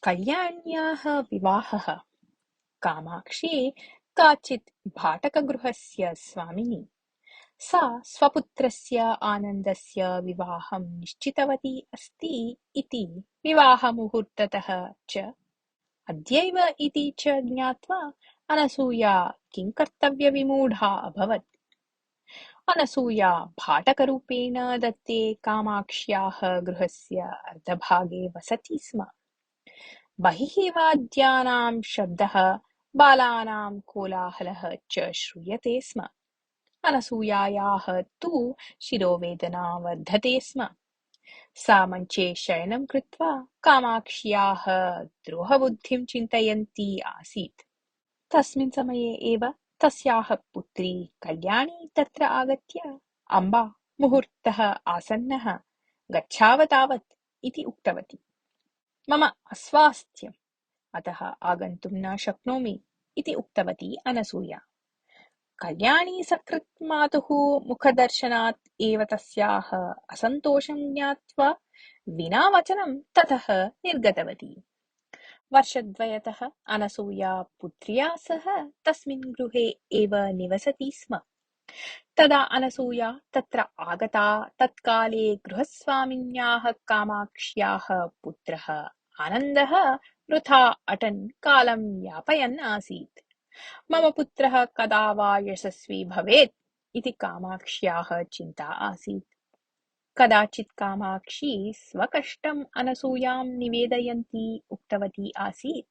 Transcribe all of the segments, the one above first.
कल्याण्याः विवाहः। कामाक्षी काचित् भाटकगृहस्य स्वामिनी। सा स्वपुत्रस्य आनन्दस्य विवाहं निश्चितवती अस्ति इति विवाहमुहूर्ततः च अद्यैव इति च ज्ञात्वा अनसूया किंकर्तव्यविमूढा अभवत्। अनसूया भाटकरूपेण दत्ते कामाक्ष्याः गृहस्य अर्धभागे वसति स्म। बहिः वाद्यानां शब्दः, बालानां कोलाहलः च श्रूयते स्म। अनसूयायाः तु शिरोवेदना वर्धते स्म। सा मञ्चे शयनं कृत्वा कामाक्ष्याः द्रोहबुद्धिं चिन्तयन्ती आसीत्। तस्मिन् समये एव तस्याः पुत्री कल्याणी तत्र आगत्य अम्बा, मुहूर्तः आसन्नः, गच्छावतावत् इति उक्तवती। मम अस्वास्थ्यम्, अतः आगन्तुं न शक्नोमि इति उक्तवती अनसूया। कल्याणी सकृत् मातुः मुखदर्शनात् एव तस्याः असन्तोषं ज्ञात्वा विना वचनं ततः निर्गतवती। वर्षद्वयतः अनसूया पुत्र्या सह तस्मिन् गृहे एव निवसति स्म। तदा अनसूया तत्र आगता तत्काले गृहस्वामिन्याः कामाक्ष्याः पुत्रः आनन्दः वृथा अटन् कालं यापयन् आसीत्। मम पुत्रः कदा वा यशस्वी भवेत् इति कामाक्ष्याः चिन्ता आसीत्। कदाचित् कामाक्षी स्वकष्टम् अनसूयां निवेदयन्ती उक्तवती आसीत्,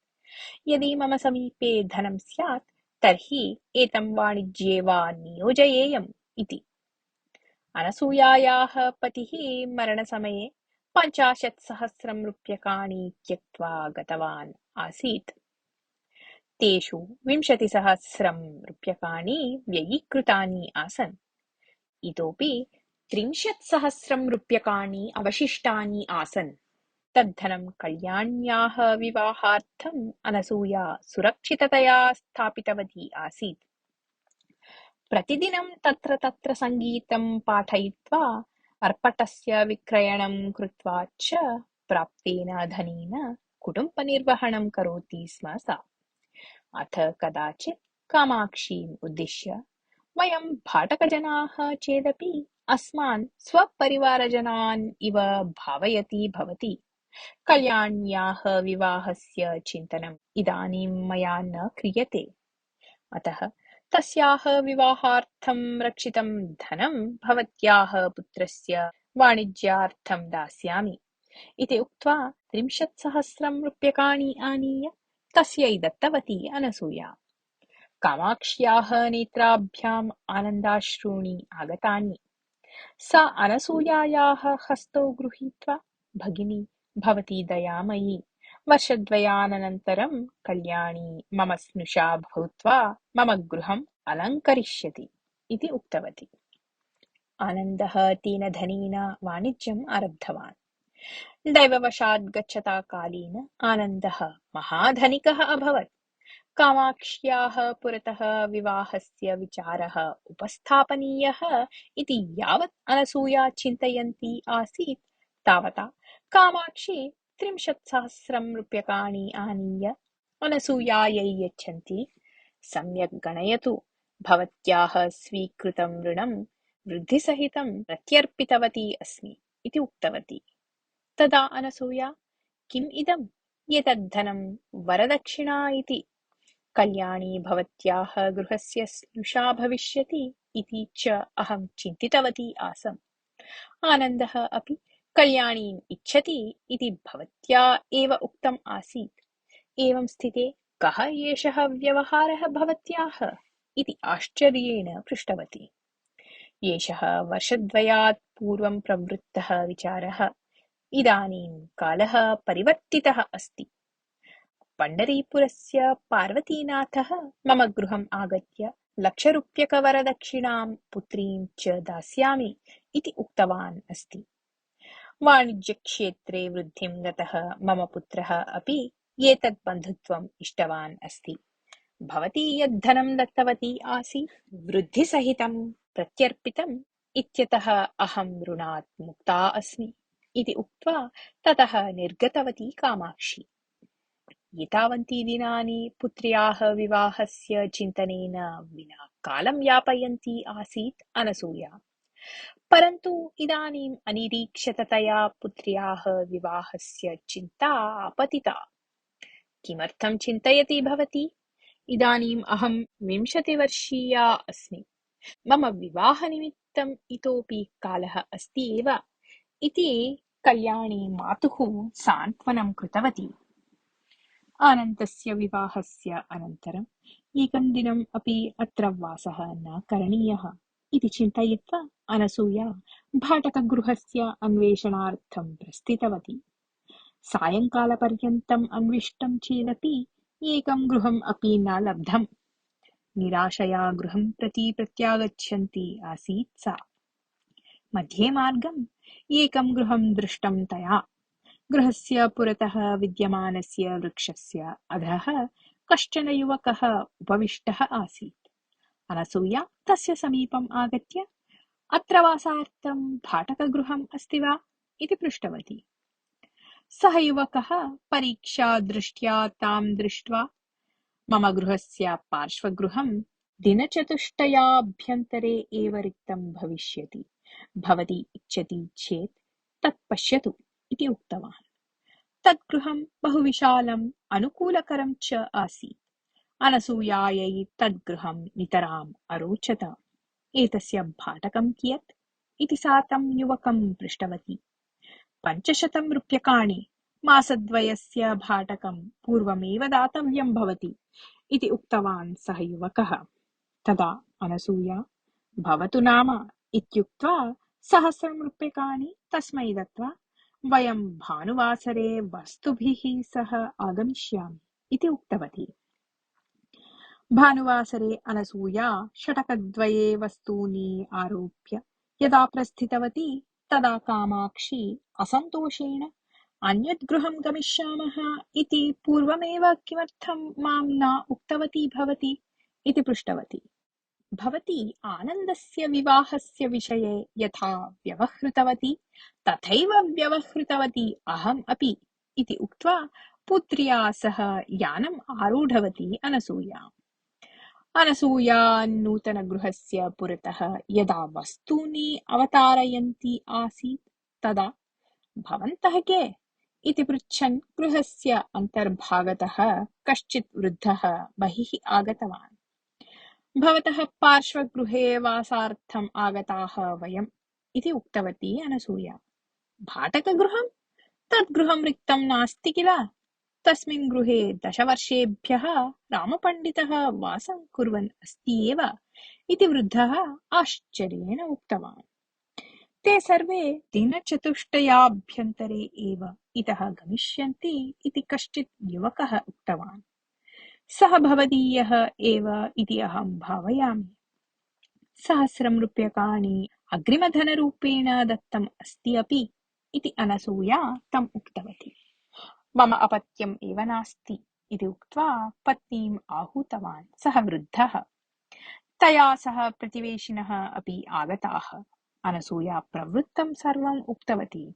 यदि मम समीपे धनं स्यात् तर्हि एतं वाणिज्ये वा नियोजयेयम् इति। अनसूयायाः पतिः मरणसमये 50,000 रूप्यकाणि त्यक्त्वा गतवान् आसीत्। तेषु 20,000 रूप्यकाणि व्ययीकृतानि आसन्। इतोपि 30,000 रूप्यकाणि अवशिष्टानि आसन्। तद्धनं कल्याण्याः विवाहार्थम् अनसूया सुरक्षिततया स्थापितवती आसीत्। प्रतिदिनं तत्र तत्र सङ्गीतं पाठयित्वा अर्पटस्य विक्रयणं कृत्वा च प्राप्तेन धनेन कुटुम्बनिर्वहणं करोति स्म सा। अथ कदाचित् कामाक्षीम् उद्दिश्य, वयं भाटकजनाः चेदपि अस्मान् स्वपरिवारजनान् इव भावयति भवती। कल्याण्याः विवाहस्य चिन्तनम् इदानीं मया न क्रियते। अतः तस्याः विवाहार्थं रक्षितं धनं भवत्याः पुत्रस्य वाणिज्यार्थं दास्यामि इति उक्त्वा 30,000 रूप्यकाणि आनीय तस्यै दत्तवती अनसूया। कामाक्ष्याः नेत्राभ्याम् आनन्दाश्रूणि आगतानि। सा अनसूयायाः हस्तौ गृहीत्वा, भगिनी, भवती दयामयी। वर्षद्वयानन्तरं कल्याणी मम स्नुषा भूत्वा मम गृहम् अलङ्करिष्यति इति उक्तवती। आनन्दः तेन धनेन वाणिज्यम् आरब्धवान्। दैववशात् गच्छता कालेन आनन्दः महाधनिकः अभवत्। कामाक्ष्याः पुरतः विवाहस्य विचारः उपस्थापनीयः इति यावत् अनसूया चिन्तयन्ती आसीत्, तावता कामाक्षी 30,000 रूप्यकाणि आनीय अनसूयायै यच्छन्ती, सम्यक् गणयतु, भवत्याः स्वीकृतं ऋणं वृद्धिसहितं प्रत्यर्पितवती अस्मि इति उक्तवती। तदा अनसूया, किम् इदम्? एतद्धनं वरदक्षिणा इति। कल्याणी भवत्याः गृहस्य स्नुषा भविष्यति इति च अहं चिन्तितवती आसम्। आनन्दः अपि कल्याणीम् इच्छति इति भवत्या एव उक्तम् आसीत्। एवं स्थिते कः एषः व्यवहारः भवत्याः इति आश्चर्येण पृष्टवती। एषः वर्षद्वयात् पूर्वं प्रवृत्तः विचारः इदानीं कालः परिवर्तितः अस्ति। पण्डरीपुरस्य पार्वतीनाथः मम गृहम् आगत्य 1,00,000 पुत्रीं च दास्यामि इति उक्तवान् अस्ति। वाणिज्यक्षेत्रे वृद्धिं गतः मम पुत्रः अपि एतत् बन्धुत्वम् इष्टवान् अस्ति। भवती यद्धनं दत्तवती आसीत् वृद्धिसहितं प्रत्यर्पितम् इत्यतः अहं ऋणात् मुक्ता अस्मि इति उक्त्वा ततः निर्गतवती कामाक्षी। एतावन्ति दिनानि पुत्र्याः विवाहस्य चिन्तनेन विना कालं यापयन्ती आसीत् अनसूया। परन्तु इदानीम् अनिरीक्षिततया पुत्र्याः विवाहस्य चिन्ता आपतिता। किमर्थं चिन्तयति भवती? इदानीम् अहं 20 वर्षीया अस्मि। मम विवाहनिमित्तम् इतोपि कालः अस्ति एव इति कल्याणी मातुः सान्त्वनं कृतवती। अनन्तस्य विवाहस्य अनन्तरम् एकं दिनम् अपि अत्र वासः न करणीयः इति चिन्तयित्वा अनसूया भाटकगृहस्य अन्वेषणार्थं प्रस्थितवती। सायङ्कालपर्यन्तम् अन्विष्टं चेदपि एकं गृहम् अपि न लब्धम्। निराशया गृहं प्रति प्रत्यागच्छन्ती आसीत् सा। मध्ये मार्गम् एकं गृहं दृष्टं तया। गृहस्य पुरतः विद्यमानस्य वृक्षस्य अधः कश्चन युवकः उपविष्टः आसीत्। अनसूया तस्य समीपम् आगत्य अत्र वासार्थं भाटकगृहम् अस्ति वा इति पृष्टवती। सः युवकः परीक्षादृष्ट्या तां दृष्ट्वा मम गृहस्य पार्श्वगृहं दिनचतुष्टयाभ्यन्तरे एव रिक्तं भविष्यति। भवती इच्छति चेत् तत् पश्यतु इति उक्तवान्। तत् गृहं बहु विशालम् अनुकूलकरं च आसीत्। अनसूयायै तद् गृहं नितराम् अरोचत। एतस्य भाटकं कियत् इति सा तं युवकं पृष्टवती। 500 रूप्यकाणि मासद्वयस्य भाटकं पूर्वमेव दातव्यं भवति इति उक्तवान् सः युवकः। तदा अनसूया भवतु नाम इत्युक्त्वा 100 रूप्यकाणि तस्मै दत्त्वा वयं भानुवासरे वस्तुभिः सह आगमिष्यामि इति उक्तवती। भानुवासरे अनसूया षटकद्वये वस्तूनि आरोप्य यदा प्रस्थितवती तदा कामाक्षी असन्तोषेण अन्यत् गृहं गमिष्यामः इति पूर्वमेव किमर्थं मां न उक्तवती भवती इति पृष्टवती। भवती आनन्दस्य विवाहस्य विषये यथा व्यवहृतवती तथैव व्यवहृतवती अहम् अपि इति उक्त्वा पुत्र्या सह यानम् आरूढवती अनसूया। अनसूया नूतनगृहस्य पुरतः यदा वस्तूनि अवतारयन्ती आसीत् तदा भवन्तः के इति पृच्छन् गृहस्य अन्तर्भागतः कश्चित् वृद्धः बहिः आगतवान्। भवतः पार्श्वगृहे वासार्थम् आगताः वयम् इति उक्तवती अनसूया। भाटकगृहं? तत् गृहं रिक्तं नास्ति किल? तस्मिन् गृहे 10 वर्षेभ्यः रामपण्डितः वासं कुर्वन् अस्ति एव इति वृद्धः आश्चर्येण उक्तवान्। ते सर्वे दिनचतुष्टयाभ्यन्तरे एव इतः गमिष्यन्ति इति कश्चित् युवकः उक्तवान्। सः भवदीयः एव इति अहं भावयामि। 100 रूप्यकाणि अग्रिमधनरूपेण दत्तम् अस्ति अपि इति अनसूया तम् उक्तवती। मम अपत्यम् एव नास्ति इति उक्त्वा पत्नीम् आहूतवान् सः वृद्धः। तया सह प्रतिवेशिनः अपि आगताः। अनसूया प्रवृत्तं सर्वम् उक्तवती।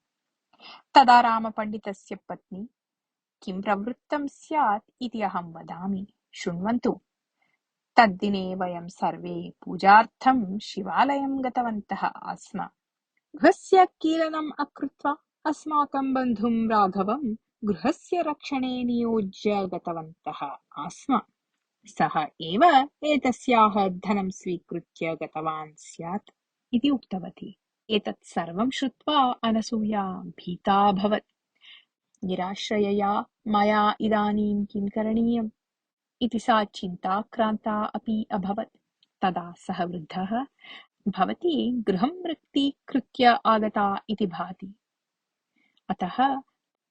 तदा रामपण्डितस्य पत्नी किं प्रवृत्तं स्यात् इति अहं वदामि, शृण्वन्तु। तद्दिने वयं सर्वे पूजार्थं शिवालयं गतवन्तः आस्म। गृहस्य कीलनम् अकृत्वा अस्माकं बन्धुं राघवं गृहस्य रक्षणे नियोज्य गतवन्तः आस्म। सः एव एतस्याः धनं स्वीकृत्य गतवान् स्यात् इति उक्तवती। एतत् सर्वं श्रुत्वा अनसूया भीता अभवत्। निराश्रयया मया इदानीं किं करणीयम् इति सा चिन्ताक्रान्ता अपि अभवत्। तदा सः वृद्धः, भवती गृहं रिक्तीकृत्य आगता इति भाति। अतः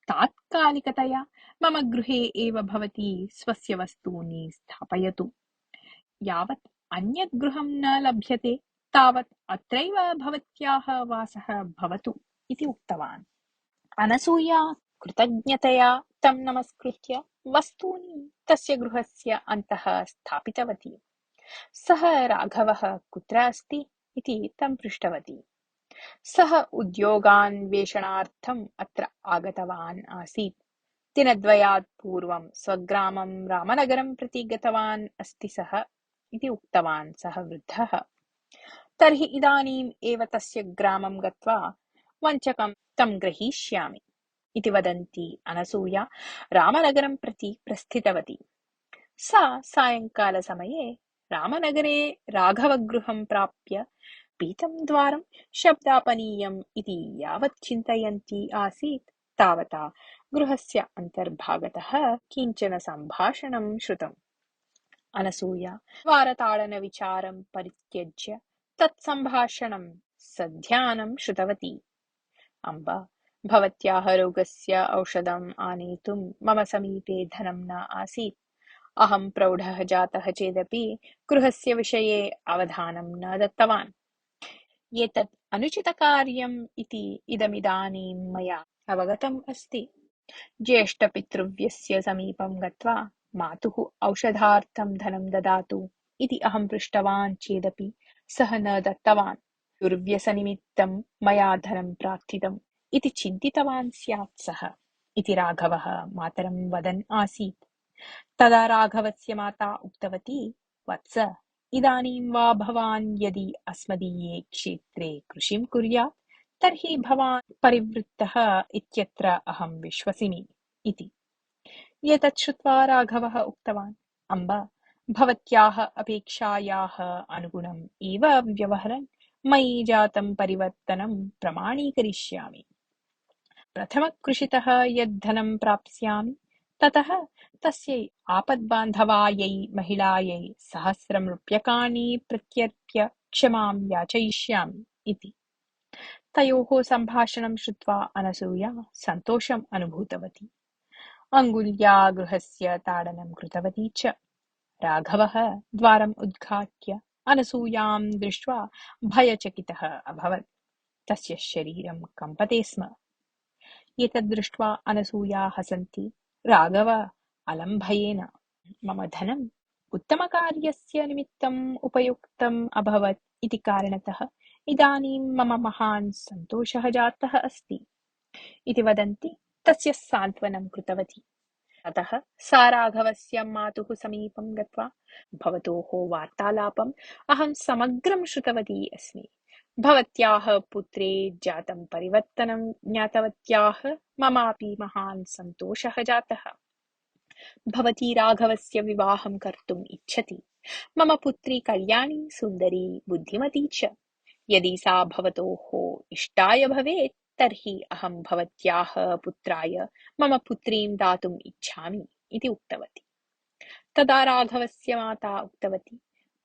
तात्कालिकतया मम गृहे एव भवती स्वस्य वस्तूनि स्थापयतु। यावत् अन्यत् गृहं न लभ्यते तावत् अत्रैव भवत्याः वासः भवतु इति उक्तवान्। अनसूया कृतज्ञतया तं नमस्कृत्य वस्तूनि तस्य गृहस्य अन्तः स्थापितवती। सः राघवः कुत्र अस्ति इति तं पृष्टवती। सः उद्योगान्वेषणार्थम् अत्र आगतवान् आसीत्। दिनद्वयात् पूर्वं स्वग्रामं रामनगरं प्रति गतवान् अस्ति सः इति उक्तवान् सः वृद्धः। तर्हि इदानीम् एव तस्य ग्रामं गत्वा वञ्चकं तं ग्रहीष्यामि इति वदन्ती अनसूया रामनगरं प्रति प्रस्थितवती। सा सायङ्कालसमये रामनगरे राघवगृहं प्राप्य पीतं द्वारं शब्दापनीयम् इति यावत् चिन्तयन्ती आसीत् तावता गृहस्य अन्तर्भागतः किञ्चन सम्भाषणं श्रुतम्। अनसूया द्वारताडनविचारं परित्यज्य तत्सम्भाषणं सध्यानं श्रुतवती। अम्ब, भवत्याः रोगस्य औषधम् आनेतुं मम समीपे धनं न आसीत्। अहं प्रौढः जातः चेदपि गृहस्य विषये अवधानं न दत्तवान्। एतत् अनुचितकार्यम् इति इदमिदानीं मया अवगतम् अस्ति। ज्येष्ठपितृव्यस्य समीपं गत्वा मातुः औषधार्थं धनं ददातु इति अहं पृष्टवान् चेदपि सः न दत्तवान्। दुर्व्यसनिमित्तं मया धनं प्रार्थितम् इति चिन्तितवान् स्यात् सः इति राघवः मातरं वदन् आसीत्। तदा राघवस्य माता उक्तवती, वत्स, इदानीं वा भवान् यदि अस्मदीये क्षेत्रे कृषिं कुर्यात् तर्हि भवान् परिवृत्तः इत्यत्र अहं विश्वसिमि इति। एतत् श्रुत्वा राघवः उक्तवान्, अम्ब, भवत्याः अपेक्षायाः अनुगुणम् एव व्यवहरन् मयि जातं परिवर्तनं प्रमाणीकरिष्यामि। प्रथमकृषितः यद्धनं प्राप्स्यामि ततः तस्यै आपद्बान्धवायै महिलायै 1,000 रूप्यकाणि प्रत्यर्प्य क्षमां याचयिष्यामि इति। तयोः सम्भाषणं श्रुत्वा अनसूया सन्तोषम् अनुभूतवती। अङ्गुल्या गृहस्य ताडनं कृतवती च। राघवः द्वारम् उद्घाट्य अनसूयां दृष्ट्वा भयचकितः अभवत्। तस्य शरीरं कम्पते स्म। एतद्दृष्ट्वा अनसूया हसन्ती, राघव, अलं भयेन मम धनम् उत्तमकार्यस्य निमित्तम् उपयुक्तम् अभवत् इति कारणतः इदानीं मम महान् सन्तोषः जातः अस्ति इति वदन्ती तस्य सान्त्वनं कृतवती। ततः सा राघवस्य मातुः समीपं गत्वा, भवतोः वार्तालापम् अहं समग्रं श्रुतवती अस्मि। भवत्याः पुत्रे जातं परिवर्तनं ज्ञातवत्याः ममापि महान् सन्तोषः जातः। भवती राघवस्य विवाहं कर्तुम् इच्छति। मम पुत्री कल्याणी सुन्दरी बुद्धिमती च। यदि सा भवतोः इष्टाय भवेत् तर्हि अहं भवत्याः पुत्राय मम पुत्रीं दातुम् इच्छामि इति उक्तवती। तदा राघवस्य माता उक्तवती,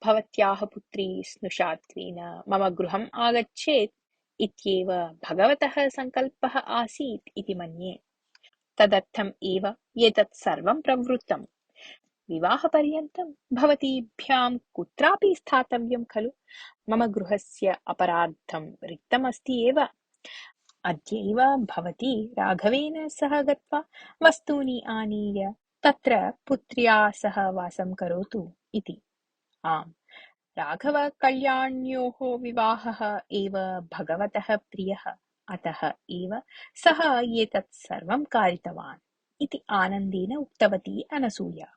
भवत्याः पुत्री स्नुषात्वेन मम गृहम् आगच्छेत् इत्येव भगवतः सङ्कल्पः आसीत् इति मन्ये। तदर्थम् एव एतत् सर्वं प्रवृत्तम्। विवाहपर्यन्तं भवतीभ्यां कुत्रापि स्थातव्यं खलु? मम गृहस्य अपरार्धं रिक्तमस्ति एव। अद्यैव भवती राघवेन सह गत्वा वस्तूनि आनीय तत्र पुत्र्या सह वासं करोतु इति। आम्, राघव कल्याण्योः विवाहः एव भगवतः प्रियः, अतः एव सः एतत् सर्वं कारितवान् इति आनन्देन उक्तवती अनसूया।